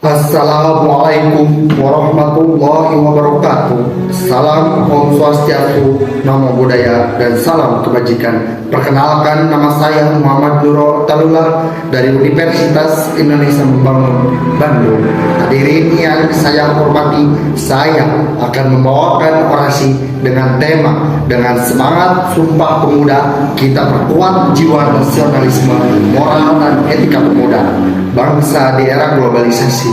Assalamualaikum warahmatullahi wabarakatuh. Salam Om Swastiastu, Namo Buddhaya, dan salam kebajikan. Perkenalkan, nama saya Muhammad Nurul Talullah dari Universitas Indonesia Membangun, Bandung. Hadirin yang saya hormati, saya akan membawakan orasi dengan tema dengan semangat Sumpah Pemuda, kita perkuat jiwa nasionalisme, moral dan etika pemuda bangsa di era globalisasi.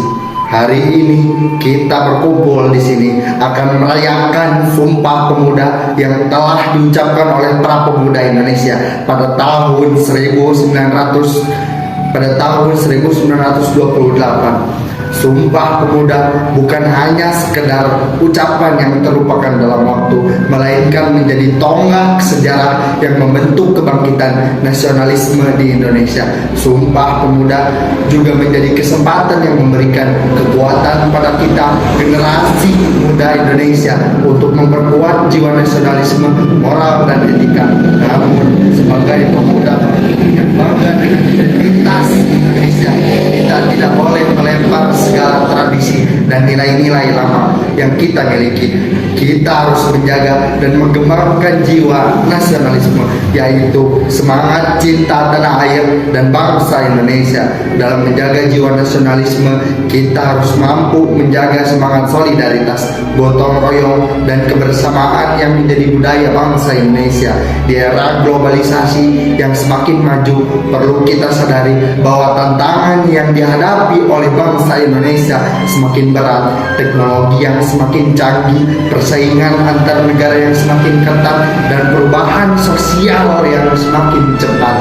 Hari ini kita berkumpul di sini akan merayakan Sumpah Pemuda yang telah diucapkan oleh para pemuda Indonesia pada tahun 1928. Sumpah Pemuda bukan hanya sekedar ucapan yang terlupakan dalam waktu, melainkan menjadi tonggak sejarah yang membentuk kebangkitan nasionalisme di Indonesia. Sumpah Pemuda juga menjadi kesempatan yang memberikan kekuatan pada kita, generasi muda Indonesia, untuk memperkuat jiwa nasionalisme, moral dan etika. Namun sebagai pemuda yang bangga dengan identitas Indonesia, kita tidak boleh melempar segala tradisi dan nilai-nilai lama yang kita miliki. Kita harus menjaga dan mengembangkan jiwa nasionalisme, yaitu semangat cinta tanah air dan bangsa Indonesia. Dalam menjaga jiwa nasionalisme, kita harus mampu menjaga semangat solidaritas, gotong royong, dan kebersamaan yang menjadi budaya bangsa Indonesia. Di era globalisasi yang semakin maju, perlu kita sadari bahwa tantangan yang dihadapi oleh bangsa Indonesia semakin berat. Teknologi yang semakin canggih, persaingan antar negara yang semakin ketat, dan perubahan sosial yang semakin cepat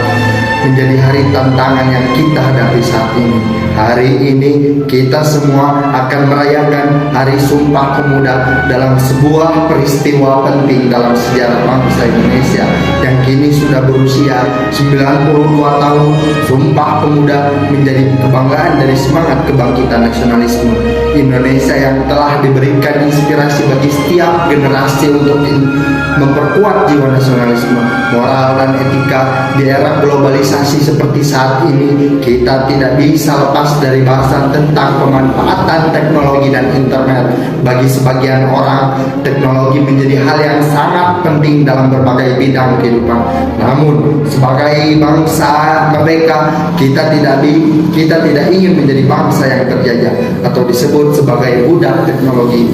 menjadi hari tantangan yang kita hadapi saat ini. Hari ini kita semua akan merayakan Hari Sumpah Pemuda dalam sebuah peristiwa penting dalam sejarah bangsa Indonesia yang kini sudah berusia 92 tahun. Sumpah Pemuda menjadi kebanggaan dari semangat kebangkitan nasionalisme Indonesia yang telah diberikan inspirasi bagi setiap generasi untuk memperkuat jiwa nasionalisme, moral dan etika. Di era globalisasi seperti saat ini, kita tidak bisa lepas dari bahasan tentang pemanfaatan teknologi dan internet. Bagi sebagian orang, teknologi menjadi hal yang sangat penting dalam berbagai bidang kehidupan. Namun, sebagai bangsa merdeka, kita tidak ingin menjadi bangsa yang terjajah atau disebut sebagai budak teknologi.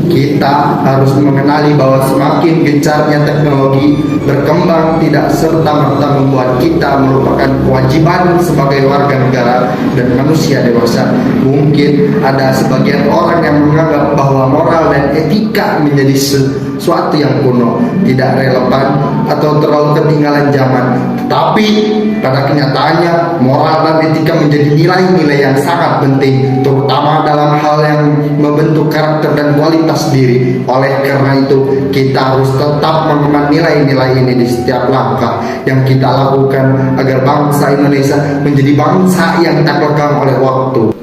Kita harus mengenali bahwa semakin gencarnya teknologi berkembang tidak serta-merta membuat kita melupakan kewajiban sebagai warga negara dan manusia dewasa. Mungkin ada sebagian orang yang menganggap bahwa moral dan etika menjadi sesuatu yang kuno, tidak relevan, atau terlalu ketinggalan zaman. Tetapi pada kenyataannya, moral dan etika menjadi nilai-nilai yang sangat penting, terutama dalam hal yang membentuk karakter dan kualitas diri. Oleh karena itu, kita harus tetap mengemban nilai-nilai ini di setiap langkah yang kita lakukan agar bangsa Indonesia menjadi bangsa yang tak lekang oleh waktu.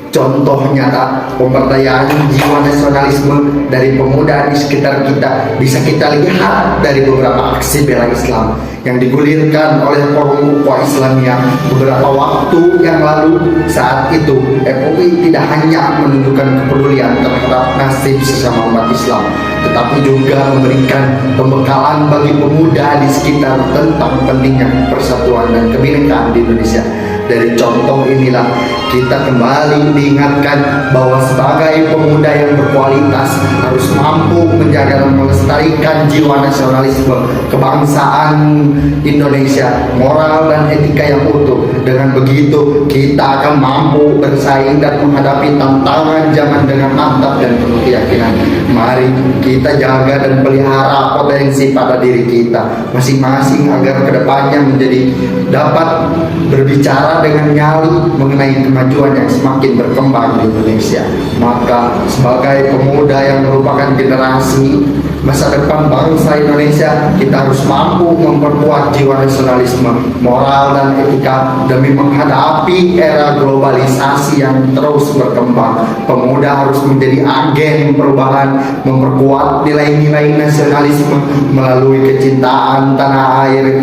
Contoh nyata pemberdayaan jiwa nasionalisme dari pemuda di sekitar kita bisa kita lihat dari beberapa aksi bela Islam yang digulirkan oleh Forum Ukhuwah Islamiyah beberapa waktu yang lalu. Saat itu FUI tidak hanya menunjukkan kepedulian terhadap nasib sesama umat Islam, tetapi juga memberikan pembekalan bagi pemuda di sekitar tentang pentingnya persatuan dan kebinekaan di Indonesia. Dari contoh inilah kita kembali diingatkan bahwa sebagai pemuda yang berkualitas harus mampu menjaga dan melestarikan jiwa nasionalisme, kebangsaan Indonesia, moral dan etika yang utuh. Dengan begitu kita akan mampu bersaing dan menghadapi tantangan zaman dengan mantap dan penuh keyakinan. Mari kita jaga dan pelihara potensi pada diri kita masing-masing agar kedepannya menjadi dapat berbicara dengan nyali mengenai kemajuan yang semakin berkembang di Indonesia. Maka sebagai pemuda yang merupakan generasi masa depan bangsa Indonesia, kita harus mampu memperkuat jiwa nasionalisme, moral dan etika demi menghadapi era globalisasi yang terus berkembang. Pemuda harus menjadi agen perubahan, memperkuat nilai-nilai nasionalisme melalui kecintaan tanah air,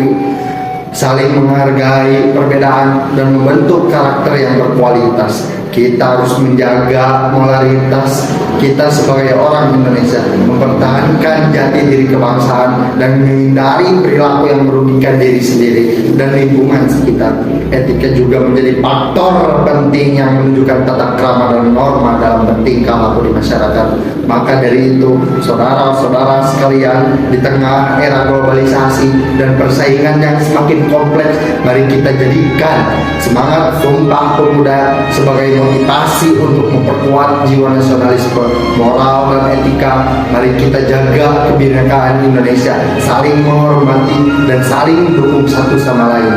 saling menghargai perbedaan, dan membentuk karakter yang berkualitas. Kita harus menjaga moralitas kita sebagai orang Indonesia, mempertahankan jati diri kebangsaan dan menghindari perilaku yang merugikan diri sendiri dan lingkungan sekitar. Etika juga menjadi faktor penting yang menunjukkan tata krama dan norma dalam bertingkah laku di masyarakat. Maka dari itu, saudara-saudara sekalian, di tengah era globalisasi dan persaingan yang semakin kompleks, mari kita jadikan semangat Sumpah Pemuda sebagai motivasi untuk memperkuat jiwa nasionalisme, moral, dan etika. Mari kita jaga kebinekaan Indonesia, saling menghormati dan saling mendukung satu sama lain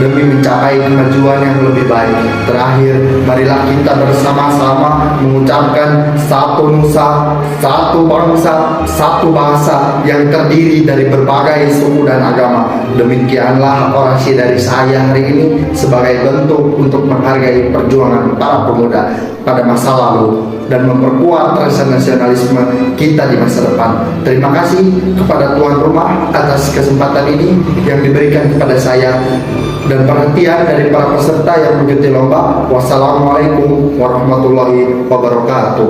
demi mencapai kemajuan yang lebih baik. Terakhir, marilah kita bersama-sama mengucapkan satu nusa, satu bangsa, satu bahasa yang terdiri dari berbagai suku dan agama. Demikianlah orasi dari saya hari ini sebagai bentuk untuk menghargai perjuangan para pemuda pada masa lalu dan memperkuat rasa nasionalisme kita di masa depan. Terima kasih kepada tuan rumah atas kesempatan ini yang diberikan kepada saya dan perhatian dari para peserta yang mengikuti lomba. Wassalamualaikum warahmatullahi wabarakatuh.